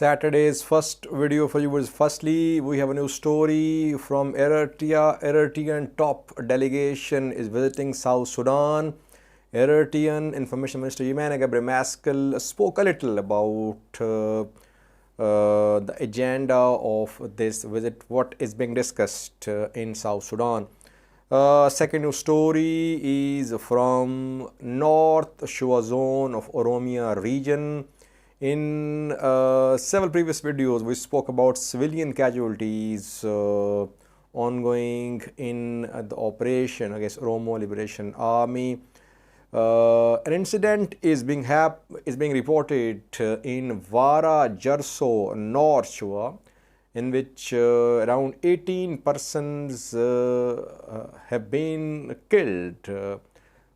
Saturday's first video for you is firstly, we have a new story from Eritrea. Eritrean top delegation is visiting South Sudan. Eritrean Information Minister Yemane Gebremeskel spoke a little about the agenda of this visit, what is being discussed in South Sudan. Second news story is from North Shore Zone of Oromia region. In several previous videos, we spoke about civilian casualties ongoing in the operation against Oromo Liberation Army. An incident is being reported in Warra Jaarso North Shore, in which around 18 persons have been killed.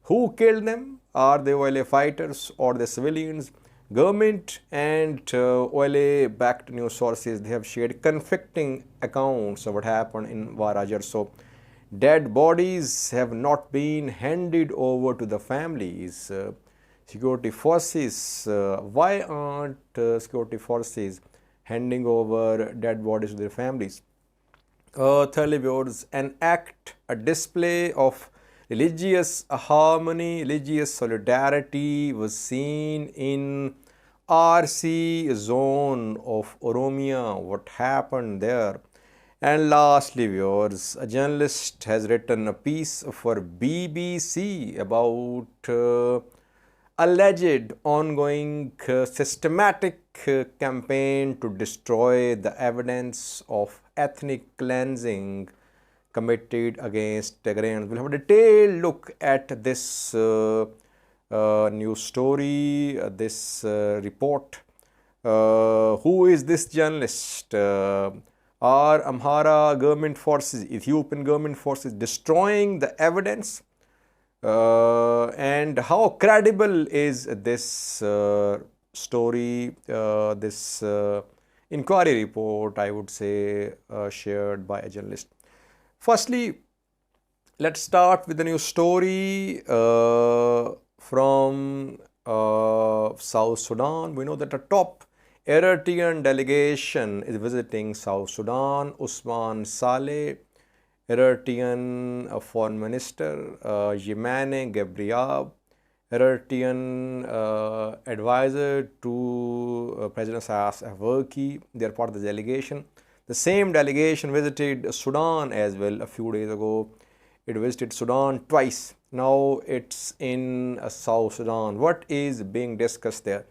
Who killed them? Are they OLA fighters or the civilians? Government and OLA-backed news sources, they have shared conflicting accounts of what happened in Warra Jaarso. Dead bodies have not been handed over to the families. Security forces, why aren't security forces handing over dead bodies to their families? Thirdly, viewers, an act, a display of religious harmony, religious solidarity was seen in Arsi zone of Oromia. What happened there? And lastly, viewers, a journalist has written a piece for BBC about alleged ongoing systematic campaign to destroy the evidence of ethnic cleansing committed against Tigrayans. We'll have a detailed look at this news story, this report. Who is this journalist? Are Amhara government forces, Ethiopian government forces destroying the evidence? And how credible is this story, this inquiry report, I would say, shared by a journalist? Firstly, let's start with the news story from South Sudan. We know that a top Eritrean delegation is visiting South Sudan. Usman Saleh, Eritrean Foreign Minister, Yemane Gebremeskel, Eritrean advisor to President Isaias Afwerki, they are part of the delegation. The same delegation visited Sudan as well a few days ago. It visited Sudan twice. Now it's in South Sudan. What is being discussed there?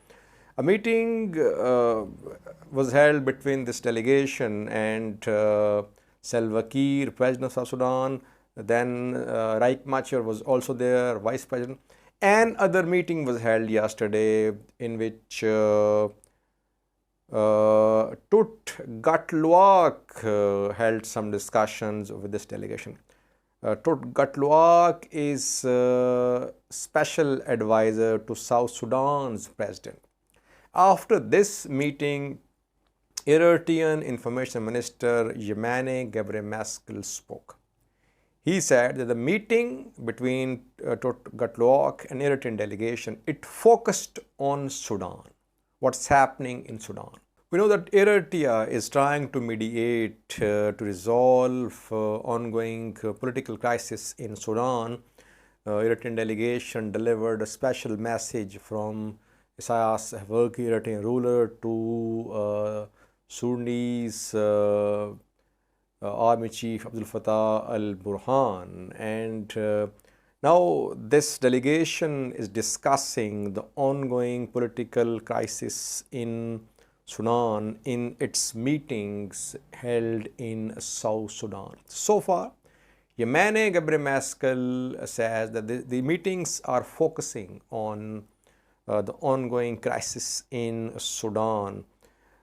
A meeting was held between this delegation and Salva Kiir, President of South Sudan. Then Riek Machar was also there, Vice President. Another meeting was held yesterday in which Tut Gatluak held some discussions with this delegation. Tut Gatluak is special advisor to South Sudan's president. After this meeting, Eritrean Information Minister Yemane Gebremeskel spoke. He said that the meeting between Tut Gatluak and Eritrean delegation, it focused on Sudan. What's happening in Sudan? We know that Eritrea is trying to mediate to resolve ongoing political crisis in Sudan. Eritrean delegation delivered a special message from Isaias Afwerki, Eritrean ruler, to Sudanese Army Chief Abdel Fattah al-Burhan. And now this delegation is discussing the ongoing political crisis in Sudan in its meetings held in South Sudan. So far, Yemane Gebremeskel says that the meetings are focusing on the ongoing crisis in Sudan.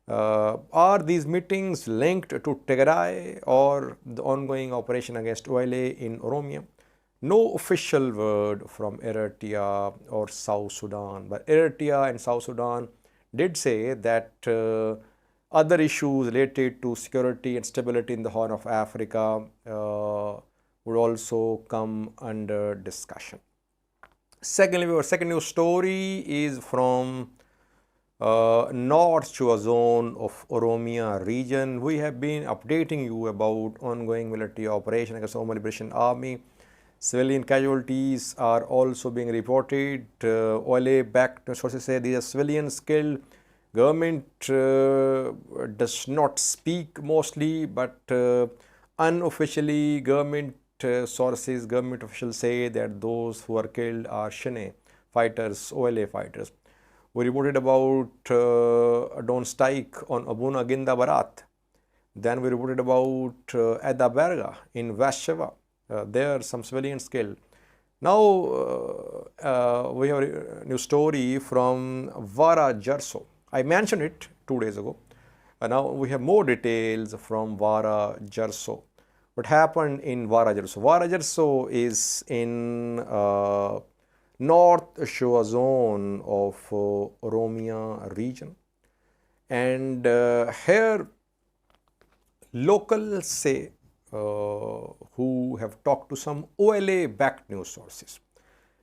Are these meetings linked to Tigray or the ongoing operation against OLA in Oromia? No official word from Eritrea or South Sudan, but Eritrea and South Sudan did say that other issues related to security and stability in the Horn of Africa would also come under discussion. Secondly, our second news story is from North Shua zone of Oromia region. We have been updating you about ongoing military operation against Oromia Liberation Army. Civilian casualties are also being reported. OLA-backed sources say these are civilians killed. Government does not speak mostly, but unofficially government sources, government officials say that those who are killed are Shine fighters, OLA fighters. We reported about a drone strike on Abuna Ginda Barat. Then we reported about Edda Berga in West Shiva. There are some civilians killed. Now we have a new story from Warra Jaarso. I mentioned it 2 days ago. Now we have more details from Warra Jaarso. What happened in Warra Jaarso? Warra Jaarso is in North Shua zone of Oromia region, and here locals say who have talked to some OLA-backed news sources.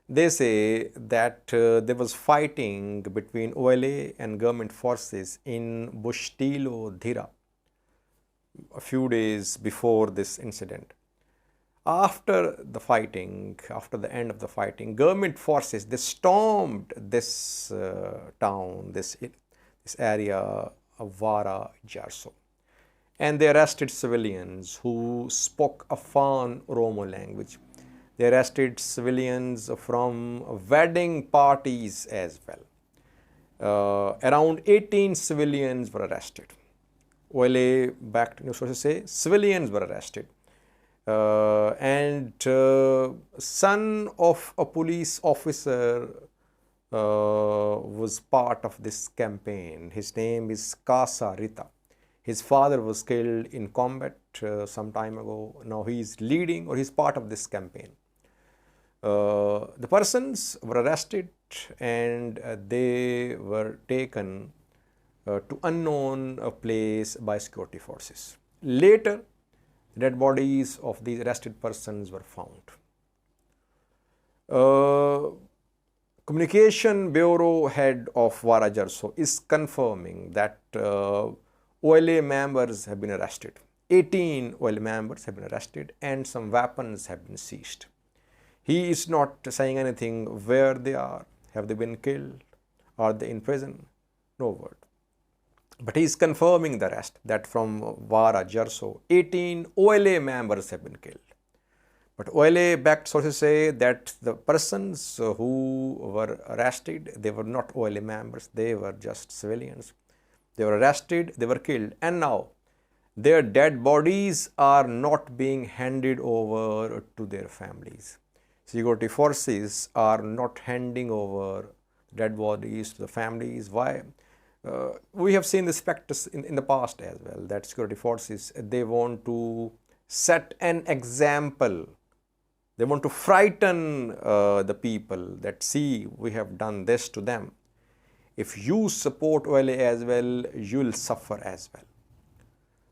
They say that there was fighting between OLA and government forces in Bushtilo Dhira a few days before this incident. After the fighting, after the end of the fighting, government forces, they stormed this town, this area of Warra Jaarso, and they arrested civilians who spoke Afan Oromo language. They arrested civilians from wedding parties as well. Around 18 civilians were arrested. OLA-backed news sources say civilians were arrested. And son of a police officer was part of this campaign. His name is Kassa. His father was killed in combat some time ago. Now he is leading, or he is part of this campaign. The persons were arrested and they were taken to unknown place by security forces. Later, dead bodies of these arrested persons were found. Communication Bureau head of Warra Jaarso is confirming that OLA members have been arrested. 18 OLA members have been arrested and some weapons have been seized. He is not saying anything where they are. Have they been killed? Are they in prison? No word. But he is confirming the rest, that from Warra Jaarso, 18 OLA members have been killed. But OLA-backed sources say that the persons who were arrested, they were not OLA members, they were just civilians. They were arrested, they were killed, and now their dead bodies are not being handed over to their families. Security forces are not handing over dead bodies to the families. Why? We have seen this practice in the past as well, that security forces, they want to set an example. They want to frighten the people that, see, we have done this to them. If you support OLA as well, you will suffer as well.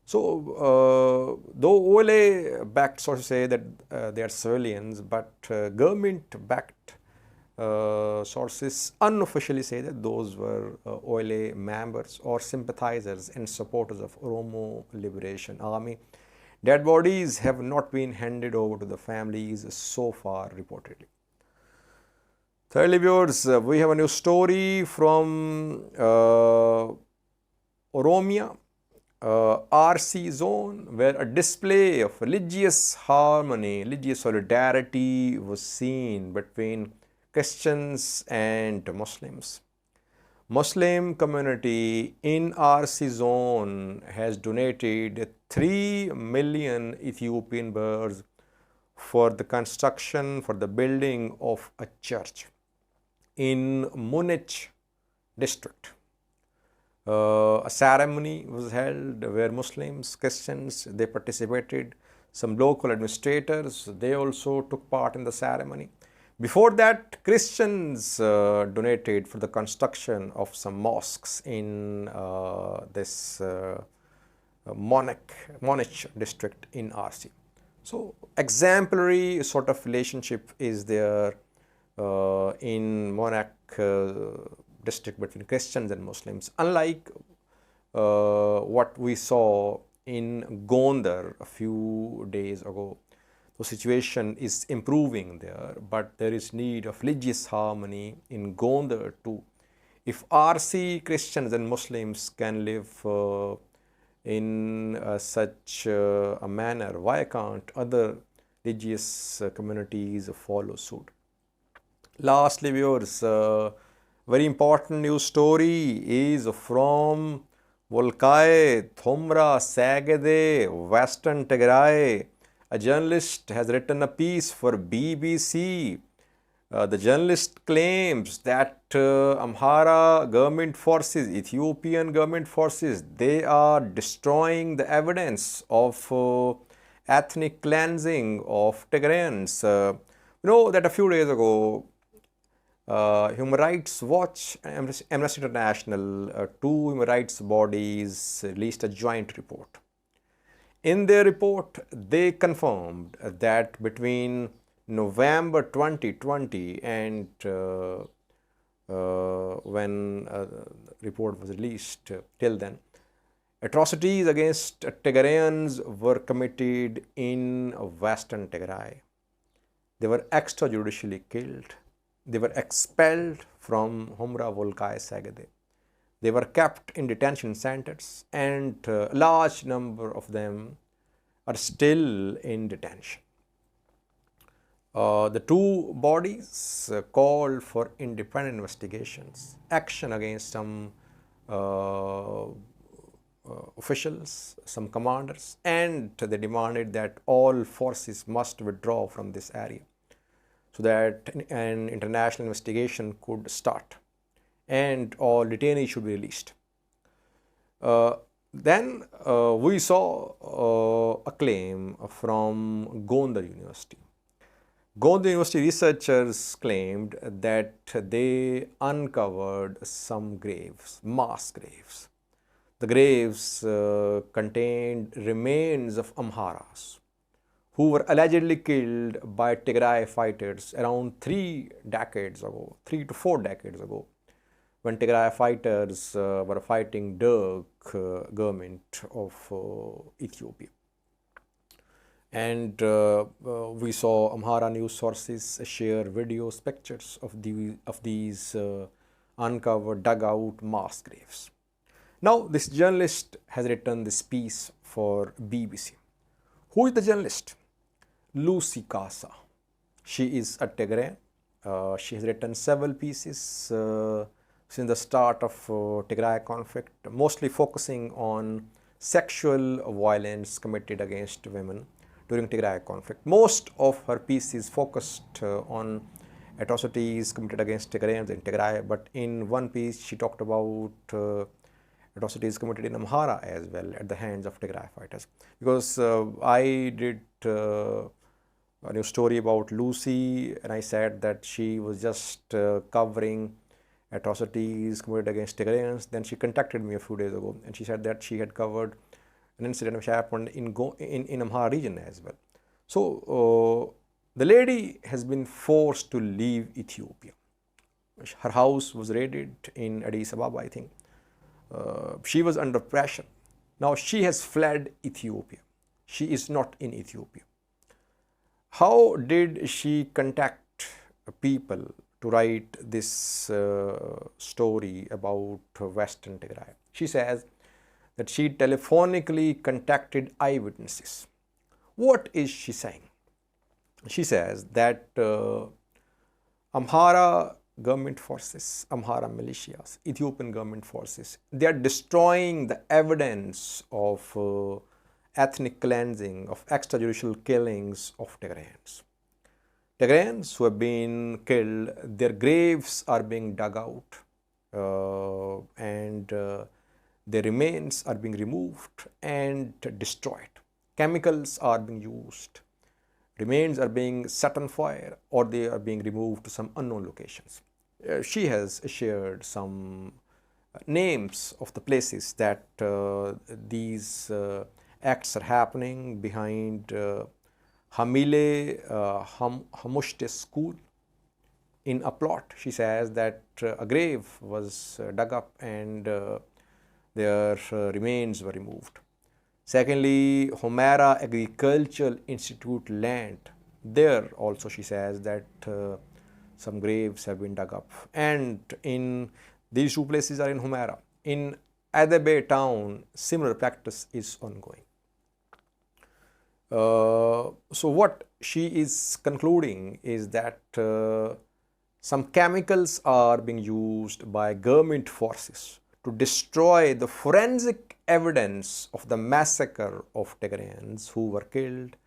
So, though OLA-backed sources say that they are civilians, but government-backed sources unofficially say that those were OLA members or sympathizers and supporters of Oromo Liberation Army. Dead bodies have not been handed over to the families so far, reportedly. Thirdly, viewers, we have a new story from Oromia, Arsi zone, where a display of religious harmony, religious solidarity was seen between Christians and Muslims. Muslim community in Arsi zone has donated 3 million Ethiopian birrs for the construction, for the building of a church in Munich district. A ceremony was held where Muslims, Christians, they participated. Some local administrators, they also took part in the ceremony. Before that, Christians donated for the construction of some mosques in this Munich district in Arsi. So, exemplary sort of relationship is there in Munich district between Christians and Muslims. Unlike what we saw in Gondar a few days ago, the situation is improving there, but there is need of religious harmony in Gondar too. If Arsi Christians and Muslims can live in such a manner, why can't other religious communities follow suit? Lastly, viewers, very important news story is from Volkai Thomra Sagade, Western Tigray. A journalist has written a piece for BBC. The journalist claims that Amhara government forces, Ethiopian government forces, they are destroying the evidence of ethnic cleansing of Tigrayans. You know that a few days ago, Human Rights Watch, Amnesty International, two human rights bodies released a joint report. In their report, they confirmed that between November 2020 and when the report was released till then, atrocities against Tigrayans were committed in Western Tigray. They were extrajudicially killed. They were expelled from Humra Volkai Sagade. They were kept in detention centers, and a large number of them are still in detention. The two bodies called for independent investigations, action against some officials, some commanders, and they demanded that all forces must withdraw from this area so that an international investigation could start and all detainees should be released. Then we saw a claim from Gondar University. Gondar University researchers claimed that they uncovered some graves, mass graves. The graves contained remains of Amharas who were allegedly killed by Tigray fighters around 3 to 4 decades ago, when Tigray fighters were fighting Derg government of Ethiopia. And we saw Amhara news sources share videos, pictures of these uncovered, dug out mass graves. Now, this journalist has written this piece for BBC. Who is the journalist? Lucy Kassa. She is a Tigrayan. She has written several pieces since the start of Tigray conflict, mostly focusing on sexual violence committed against women during Tigray conflict. Most of her pieces focused on atrocities committed against Tigrayans in Tigray, but in one piece she talked about atrocities committed in Amhara as well at the hands of Tigray fighters. Because I did a new story about Lucy, and I said that she was just covering atrocities committed against Tigrayans. Then she contacted me a few days ago, and she said that she had covered an incident which happened in Amhara region as well. So the lady has been forced to leave Ethiopia. Her house was raided in Addis Ababa, I think. She was under pressure. Now she has fled Ethiopia. She is not in Ethiopia. How did she contact people to write this story about Western Tigray? She says that she telephonically contacted eyewitnesses. What is she saying? She says that Amhara government forces, Amhara militias, Ethiopian government forces, they are destroying the evidence of ethnic cleansing, of extrajudicial killings of Tigrayans. Tigrayans who have been killed, their graves are being dug out and their remains are being removed and destroyed. Chemicals are being used. Remains are being set on fire or they are being removed to some unknown locations. She has shared some names of the places that these acts are happening behind Hamile Hamushte school in a plot. She says that a grave was dug up and their remains were removed. Secondly, Homera Agricultural Institute land. There also she says that some graves have been dug up. And in these two places are in Homera. In Adabe town, similar practice is ongoing. So what she is concluding is that some chemicals are being used by government forces to destroy the forensic evidence of the massacre of Tigrayans who were killed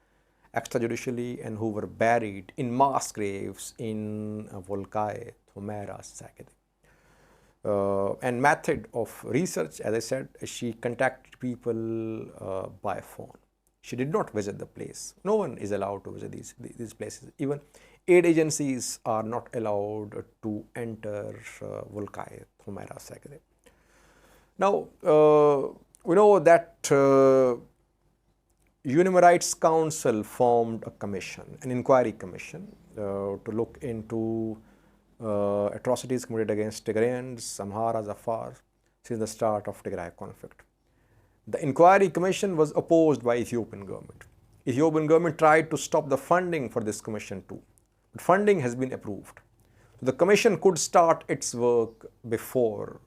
extrajudicially and who were buried in mass graves in Volkayet, Humera, Sakede. And method of research, as I said, she contacted people by phone. She did not visit the place. No one is allowed to visit these places. Even aid agencies are not allowed to enter Volkayet, Humera, Sakede. Now, we know that Human Rights Council formed a commission, an inquiry commission, to look into atrocities committed against Tigrayans, Amharas, Afar since the start of Tigray conflict. The inquiry commission was opposed by Ethiopian government. Ethiopian government tried to stop the funding for this commission too, but funding has been approved. The commission could start its work before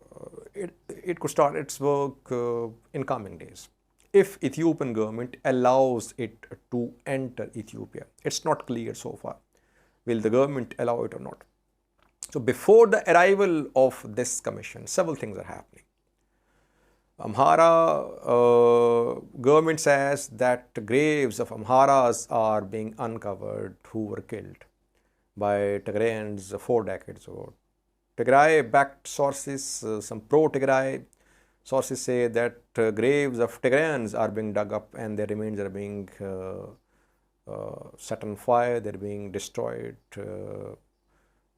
it could start its work in coming days if Ethiopian government allows it to enter Ethiopia. It's not clear so far. Will the government allow it or not? So before the arrival of this commission, several things are happening. Amhara government says that graves of Amharas are being uncovered who were killed by Tigrayans 4 decades ago. Tigray-backed sources, some pro-Tigray sources say that graves of Tigrayans are being dug up and their remains are being set on fire, they're being destroyed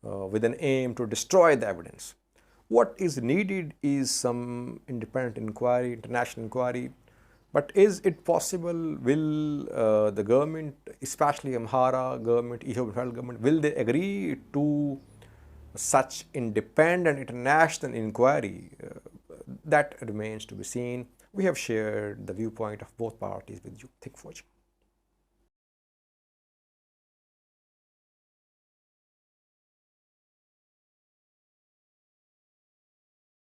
with an aim to destroy the evidence. What is needed is some independent inquiry, international inquiry. But is it possible? Will the government, especially Amhara government, Ethiopian federal government, will they agree to such independent international inquiry? That remains to be seen. We have shared the viewpoint of both parties with you. Thank you for watching.